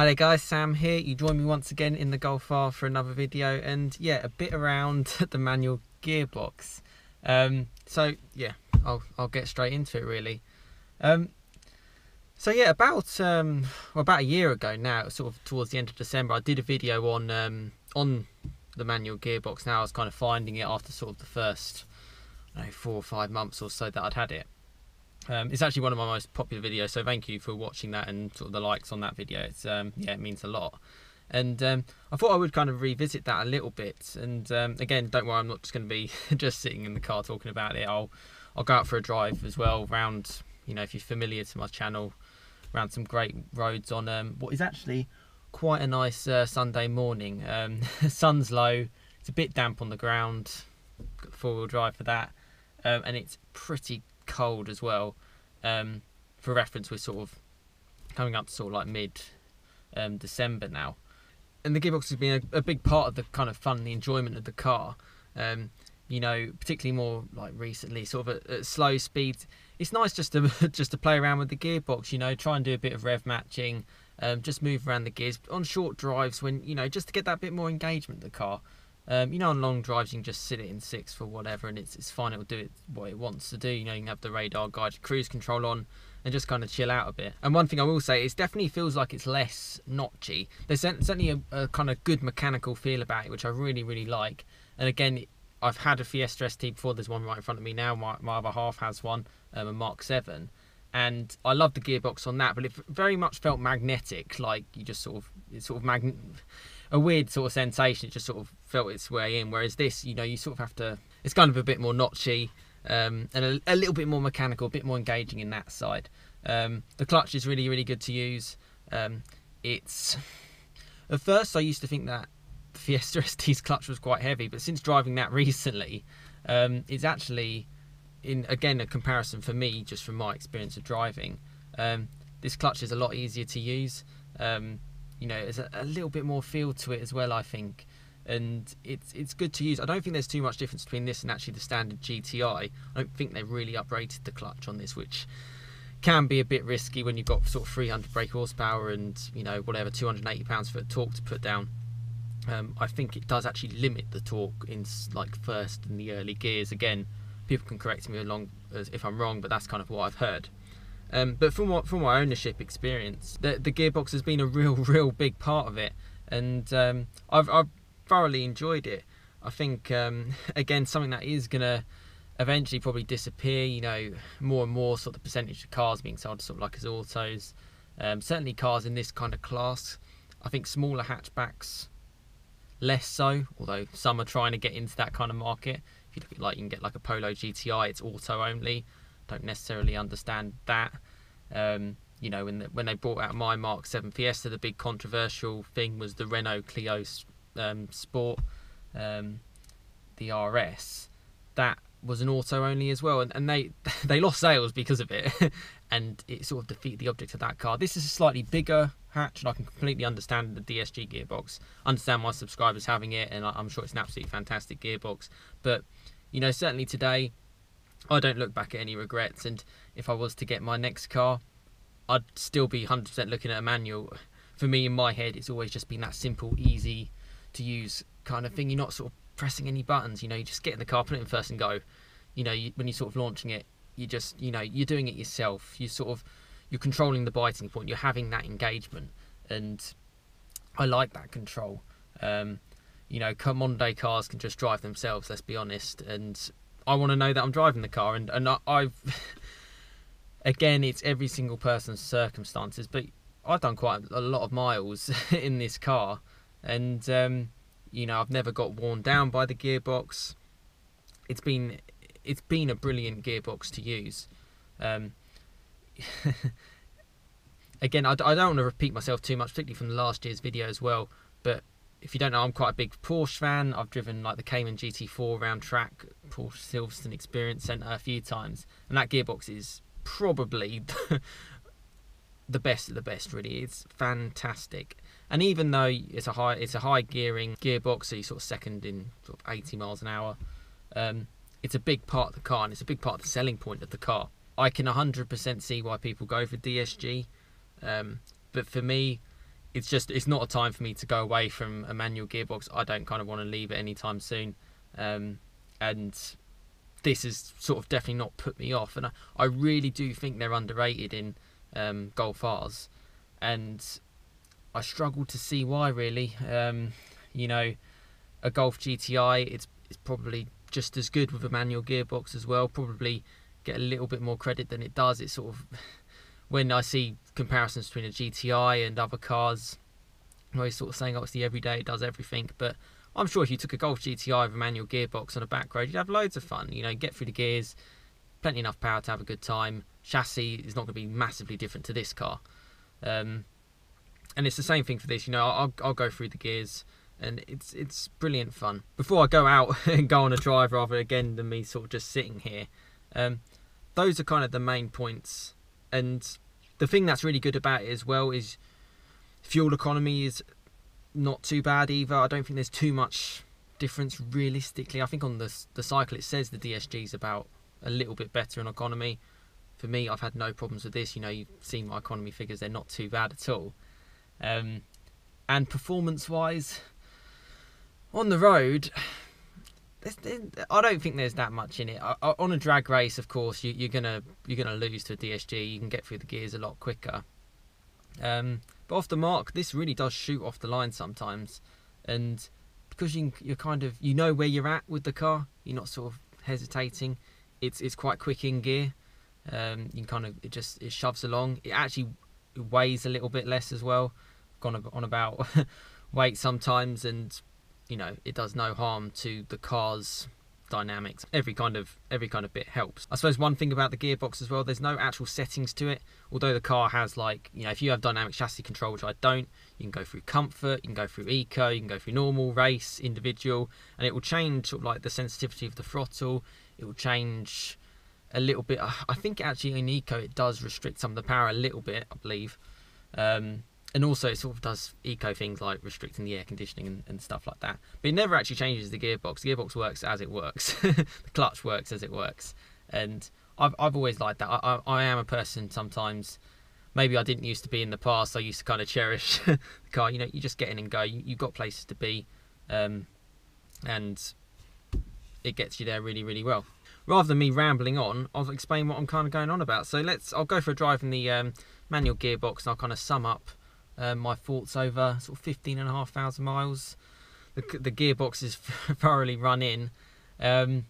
Hi there guys, Sam here. You join me once again in the Golf R for another video, and yeah, a bit around the manual gearbox. So yeah, I'll get straight into it really. So yeah, about a year ago now, sort of towards the end of December, I did a video on the manual gearbox. Now I was kind of finding it after sort of the first 4 or 5 months or so that I'd had it. It's actually one of my most popular videos, so thank you for watching that and sort of the likes on that video. It's yeah, it means a lot. And I thought I would kind of revisit that a little bit. And again, don't worry, I'm not just going to be just sitting in the car talking about it. I'll go out for a drive as well around, you know, if you're familiar to my channel, around some great roads on what is actually quite a nice Sunday morning. Sun's low, it's a bit damp on the ground, got 4-wheel drive for that, and it's pretty cold as well. For reference, we're sort of coming up to sort of like mid December now, and the gearbox has been a big part of the kind of fun and the enjoyment of the car. You know, particularly more like recently, sort of at slow speeds, it's nice just to play around with the gearbox. You know, try and do a bit of rev matching, just move around the gears on short drives when, you know, just to get that bit more engagement with the car. You know, on long drives you can just sit it in 6 for whatever, and it's fine. It'll do it what it wants to do. You know, you can have the radar guided cruise control on and just kind of chill out a bit. And one thing I will say is, definitely feels like it's less notchy. There's certainly a kind of good mechanical feel about it, which I really like. And again, I've had a Fiesta ST before. There's one right in front of me now. My other half has one, a Mark 7. And I love the gearbox on that, but it very much felt magnetic. Like you just a weird sort of sensation. It just sort of felt its way in. Whereas this, you know, you sort of have to, it's kind of a bit more notchy, and a little bit more mechanical, a bit more engaging in that side. The clutch is really good to use. It's, at first I used to think that the Fiesta ST's clutch was quite heavy, but since driving that recently, it's actually, in again a comparison for me, just from my experience of driving, this clutch is a lot easier to use. You know, there's a little bit more feel to it as well, I think, and it's good to use. I don't think there's too much difference between this and actually the standard GTI. I don't think they've really uprated the clutch on this, which can be a bit risky when you've got sort of 300 brake horsepower and, you know, whatever, 280 pounds-foot torque to put down. I think it does actually limit the torque in like first and the early gears. Again, people can correct me if I'm wrong, but that's kind of what I've heard. But from my ownership experience, the gearbox has been a real big part of it, and I've thoroughly enjoyed it. I think again, something that is gonna eventually probably disappear. You know, more and more sort of the percentage of cars being sold sort of like as autos. Certainly cars in this kind of class. I think smaller hatchbacks less so, although some are trying to get into that kind of market. If you look at, like, you can get like a Polo GTI, it's auto only. Don't necessarily understand that. You know, when they brought out my Mark 7 Fiesta, the big controversial thing was the Renault Clio Sport, the RS. That was an auto only as well, and they lost sales because of it, and it sort of defeated the object of that car. This is a slightly bigger hatch, and I can completely understand the DSG gearbox, understand my subscribers having it, and I'm sure it's an absolutely fantastic gearbox. But, you know, certainly today, I don't look back at any regrets, and if I was to get my next car, I'd still be 100% looking at a manual. For me, in my head, it's always just been that simple, easy to use kind of thing. You're not sort of pressing any buttons, you know, you just get in the car, put it in first and go. You know, when you're sort of launching it, you just, you know, you're doing it yourself. You're controlling the biting point, you're having that engagement, and I like that control. You know, modern day cars can just drive themselves, let's be honest, and I want to know that I'm driving the car, and I've again, it's every single person's circumstances, but I've done quite a lot of miles in this car, and you know, I've never got worn down by the gearbox. It's been a brilliant gearbox to use. Again, I don't want to repeat myself too much, particularly from the last year's video as well, but if you don't know, I'm quite a big Porsche fan. I've driven like the Cayman GT4 round track, Porsche Silverstone Experience Centre a few times, and that gearbox is probably the best of the best, really. It's fantastic. And even though it's a high gearing gearbox, so you're sort of second in sort of 80 miles an hour, it's a big part of the car, and it's a big part of the selling point of the car. I can 100% see why people go for DSG, but for me, it's not a time for me to go away from a manual gearbox. I don't kind of want to leave it anytime soon, and this has sort of definitely not put me off. And I really do think they're underrated in Golf Rs, and I struggle to see why, really. You know, a Golf GTI, it's probably just as good with a manual gearbox as well. Probably get a little bit more credit than it does. It's sort of, when I see comparisons between a GTI and other cars, I'm always sort of saying, oh, it's the everyday, it does everything. But I'm sure if you took a Golf GTI with a manual gearbox on a back road, you'd have loads of fun. You know, get through the gears, plenty enough power to have a good time. Chassis is not going to be massively different to this car. And it's the same thing for this. You know, I'll go through the gears, and it's brilliant fun. Before I go out and go on a drive, rather again than me sort of just sitting here, those are kind of the main points. And the thing that's really good about it as well is fuel economy is not too bad either. I don't think there's too much difference realistically. I think on the cycle it says the DSG is about a little bit better in economy. For me, I've had no problems with this. You know, you've seen my economy figures, they're not too bad at all. And performance-wise, on the road, I don't think there's that much in it. On a drag race, of course, you're gonna lose to a DSG. You can get through the gears a lot quicker. But off the mark, this really does shoot off the line sometimes, and because you're kind of, you know where you're at with the car, you're not sort of hesitating. It's quite quick in gear. You can kind of, it shoves along. It actually weighs a little bit less as well. Gone on about weight sometimes, and you know, it does no harm to the car's dynamics. Every kind of bit helps. I suppose one thing about the gearbox as well, there's no actual settings to it. Although the car has, like, you know, if you have dynamic chassis control, which I don't, you can go through comfort, you can go through eco, you can go through normal, race, individual, and it will change sort of like the sensitivity of the throttle. It will change a little bit. I think actually in eco it does restrict some of the power a little bit, I believe. And also it sort of does eco things like restricting the air conditioning and stuff like that. But it never actually changes the gearbox. The gearbox works as it works. The clutch works as it works. And I've always liked that. I am a person sometimes, maybe I didn't used to be in the past, I used to kind of cherish the car. You know, you just get in and go. You've got places to be. And it gets you there really, really well. Rather than me rambling on, I'll explain what I'm kind of going on about. So I'll go for a drive in the manual gearbox, and I'll kind of sum up my thoughts over sort of 15,500 miles. The gearbox is thoroughly run in, and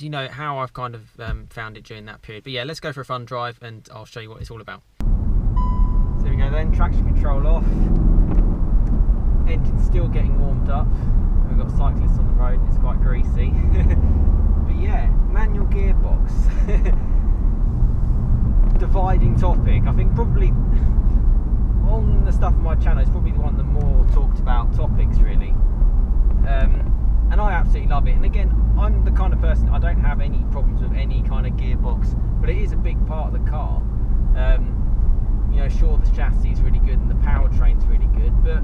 you know how I've kind of found it during that period. But yeah, let's go for a fun drive and I'll show you what it's all about. So here we go then, traction control off, engine's still getting warmed up. We've got cyclists on the road and it's quite greasy. But yeah, manual gearbox. Dividing topic. I think probably on the stuff on my channel, it's probably one of the more talked about topics, really. And I absolutely love it. And again, I'm the kind of person, I don't have any problems with any kind of gearbox, but it is a big part of the car. You know, sure, the chassis is really good and the powertrain's really good, but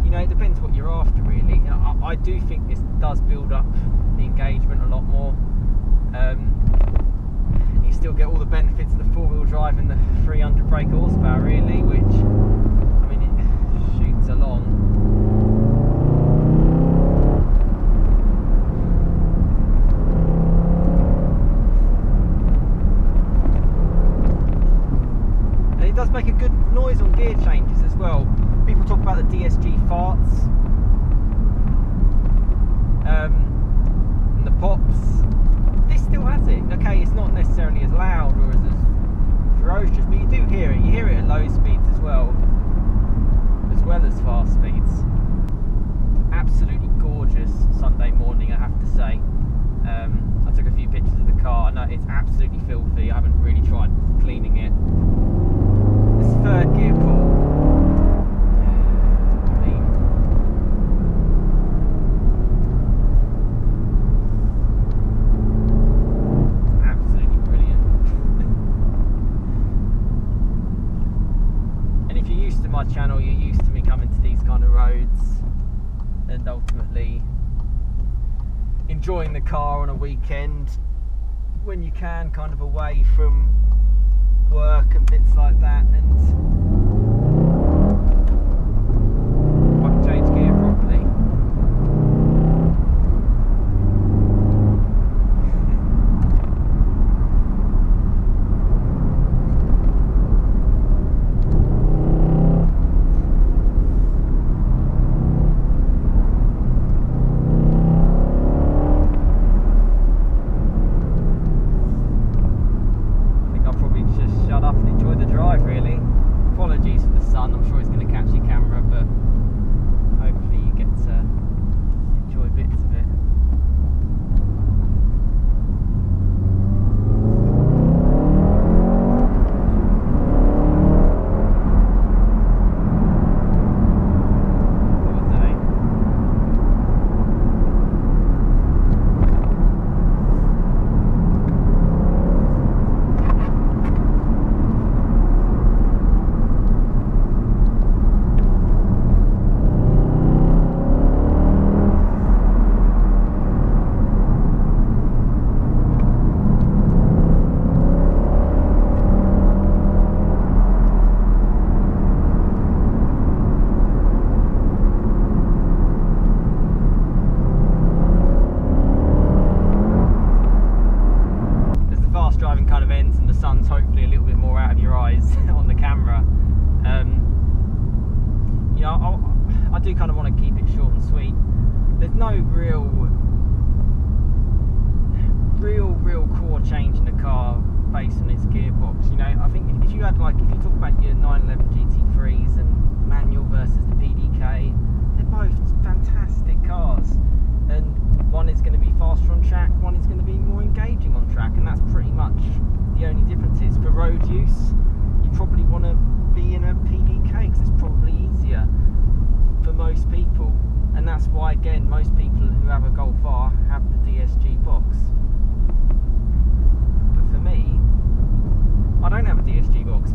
you know, it depends what you're after, really. You know, I do think this does build up the engagement a lot more. You still get all the benefits of the four-wheel drive and the 300 brake horsepower, really, which, I mean, it shoots along. And it does make a good noise on gear changes as well. People talk about the DSG farts and the pops. This still has it. Okay, it's not necessarily as loud or as ferocious, but you do hear it. You hear it at low speeds as well as fast speeds. Absolutely gorgeous Sunday morning, I have to say. I took a few pictures of the car. I know it's absolutely filthy. I haven't really tried cleaning it. This third gear pull. My channel, you're used to me coming to these kind of roads and ultimately enjoying the car on a weekend when you can, kind of away from work and bits like that. And do kind of want to keep it short and sweet. There's no real core change in the car based on its gearbox. You know, I think if you had like, if you talk about your 911 GT3s and manual versus the PDK, they're both fantastic cars, and one is going to be faster on track, one is going to be more engaging on track, and that's pretty much the only differences. For road use, you probably want to be in a PDK because it's probably easier for most people, and that's why, again, most people who have a Golf R have the DSG box. But for me, I don't have a DSG box.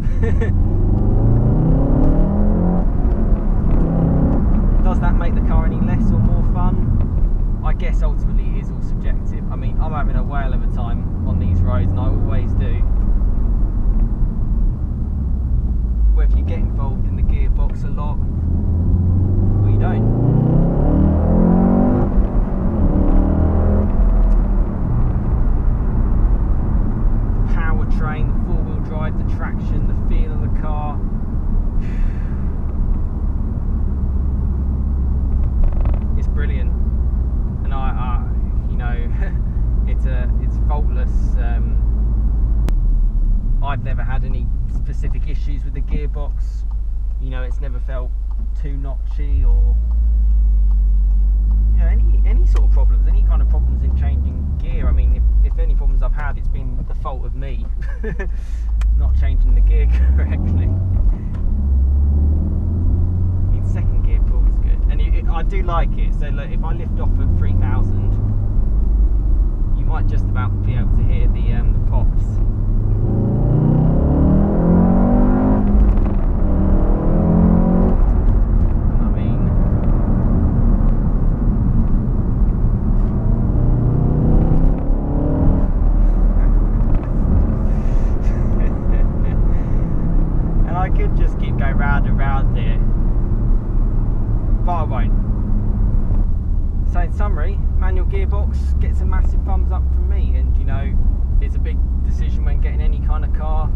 Does that make the car any less or more fun? I guess ultimately it is all subjective. I mean, I'm having a whale of a time on these roads, and I always do. Whether you get involved in the gearbox a lot, or you don't. The powertrain, the four-wheel drive, the traction, the feel of the car. It's brilliant, and I you know, it's faultless. I've never had any specific issues with the gearbox. You know, it's never felt too notchy, or you know, any sort of problems, any kind of problems in changing gear. I mean, if any problems I've had, it's been the fault of me not changing the gear correctly. I mean, second gear pull is good, and I do like it. So look, if I lift off at 3,000, you might just about be able to hear the pops. Round and round here, but I won't. So in summary, manual gearbox gets a massive thumbs up from me, and you know, it's a big decision when getting any kind of car.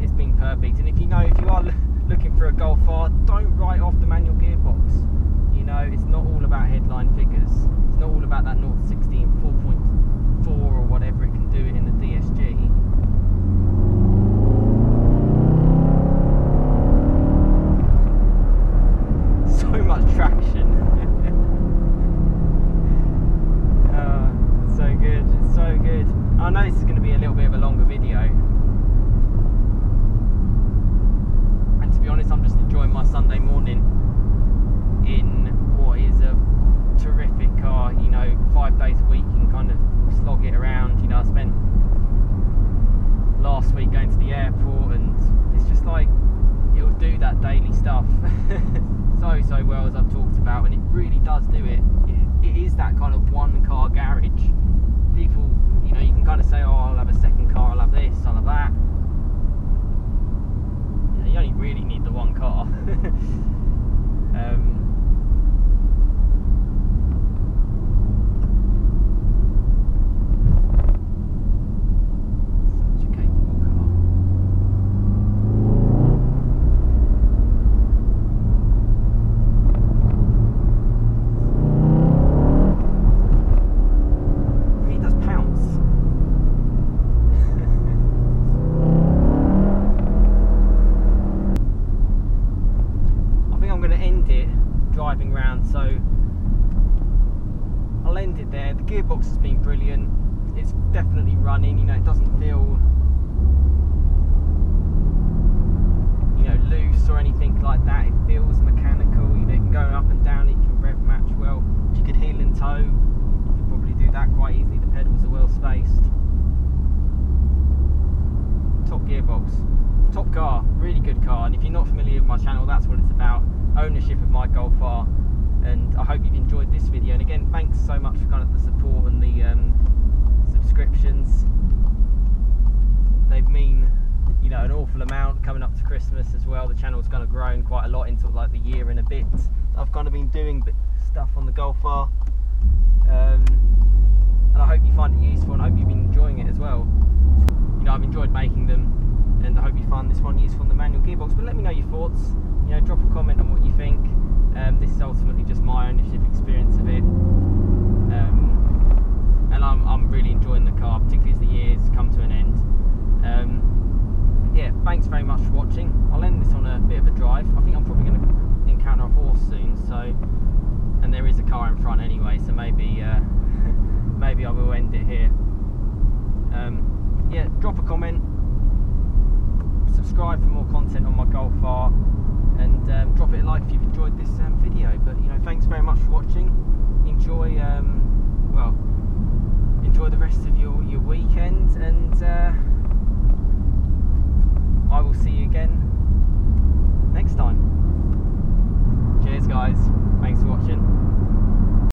It's been perfect, and if you are looking for a Golf R, don't write off the manual gearbox. You know, it's not all about headline figures. It's not all about that 0 to 60 in 4.4 or whatever it can do it in the DSG. So much traction. So good, it's so good. I know this is going to be a little bit of a longer video, and to be honest, I'm just enjoying my Sunday morning in what is a terrific car. You know, 5 days a week you can kind of slog it around. You know, I spent last week going to the airport, and it's just like, it'll do that daily stuff so well, as I've talked about, and it really does do it. It is that kind of one car garage. People, you know, you can kind of say, oh, I'll have a second car, I'll have this, I'll have that. You know, you only really need the one car. Driving round, so I'll end it there. The gearbox has been brilliant. It's definitely running. You know, it doesn't feel, you know, loose or anything like that. It feels mechanical. You know, you can go up and down. You can rev match well. If you could heel and tow, you could probably do that quite easily. The pedals are well spaced. Top gearbox, top car, really good car. And if you're not familiar with my channel, that's what it's about. Ownership of my Golf R, and I hope you've enjoyed this video. And again, thanks so much for kind of the support and the subscriptions. They've mean, you know, an awful amount coming up to Christmas as well. The channel's kind of grown quite a lot into like the year and a bit. I've kind of been doing stuff on the Golf R, and I hope you find it useful, and I hope you've been enjoying it as well. You know, I've enjoyed making them, and I hope you find this one useful on the manual gearbox. But let me know your thoughts. you know, drop a comment on what you think. This is ultimately just my ownership experience of it, and I'm really enjoying the car, particularly as the year's come to an end. Yeah, thanks very much for watching. I'll end this on a bit of a drive. I think I'm probably going to encounter a horse soon, so, and there is a car in front anyway, so maybe maybe I will end it here. Yeah, drop a comment, subscribe for more content on my Golf R.